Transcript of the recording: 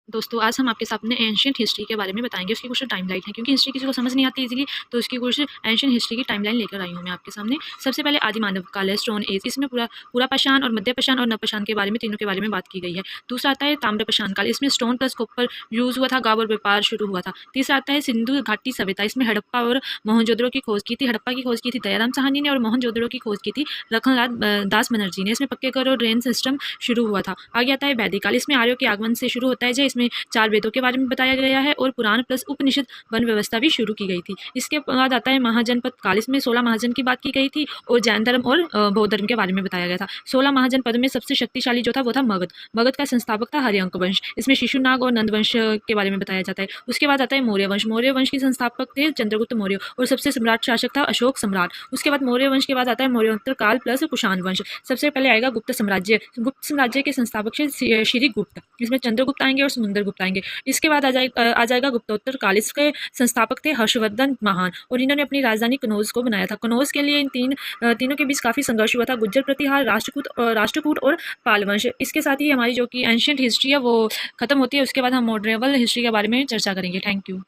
दोस्तों आज हम आपके सामने एंशियंट हिस्ट्री के बारे में बताएंगे, उसकी कुछ टाइमलाइन है क्योंकि हिस्ट्री किसी को समझ नहीं आती इजीली, तो उसकी कुछ एंशियंट हिस्ट्री की टाइमलाइन लेकर आई हूँ मैं आपके सामने। सबसे पहले आदि मानव काल है, स्टोन एज। इसमें पूरा पूरा पाषाण और मध्य पाषाण और नवपाषाण के बारे में, तीनों के बारे में बात की गई है। दूसरा आता है ताम्र पाषाण काल, इसमें स्टोन प्लस कॉपर यूज हुआ था, गांव और व्यापार शुरू हुआ था। तीसरा आता है सिंधु घाटी सभ्यता, इसमें हड़प्पा और मोहनजोदड़ो की खोज की थी। हड़प्पा की खोज की थी दयाराम साहनी ने और मोहनजोदड़ो की खोज की थी लखनलाल दास बनर्जी ने। इसमें पक्के घर और ड्रेन सिस्टम शुरू हुआ था। आगे आता है वैदिक काल, इसमें आर्यों के आगमन से शुरू होता है। जय इसमें 4 वेदों के बारे में बताया गया है और पुराण प्लस उपनिषद वन व्यवस्था भी शुरू की गई थी। इसके बाद आता है महाजनपद काल, इसमें 16 महाजन की बात की गई थी और जैन धर्म और बौद्ध धर्म के बारे में बताया गया था। 16 महाजनपद में सबसे शक्तिशाली जो था वो था मगध। मगध का संस्थापक था हर्यंक वंश। इसमें शिशुनाग और नंद वंश के बारे में बताया जाता है। उसके बाद आता है मौर्य वंश। मौर्य वंश के संस्थापक थे चंद्रगुप्त मौर्य और सबसे सम्राट शासक था अशोक सम्राट। उसके बाद मौर्य वंश के बाद आता है मौर्योत्तर काल प्लस कुषाण वंश। सबसे पहले आएगा गुप्त साम्राज्य। गुप्त साम्राज्य के संस्थापक थे श्रीगुप्त। इसमें चंद्रगुप्त आएंगे और समुद्र गुप्त आएंगे। इसके बाद आ जाएगा गुप्तोत्तर काल। इसके संस्थापक थे हर्षवर्धन महान और इन्होंने अपनी राजधानी कनौज को बनाया था। कनौज के लिए इन तीनों के बीच काफी संघर्ष हुआ था, गुज्जर प्रतिहार, राष्ट्रकूट और पाल वंश। इसके साथ ही हमारी जो कि एंशियंट हिस्ट्री है वो खत्म होती है। उसके बाद हम मॉडर्न हिस्ट्री के बारे में चर्चा करेंगे। Thank you.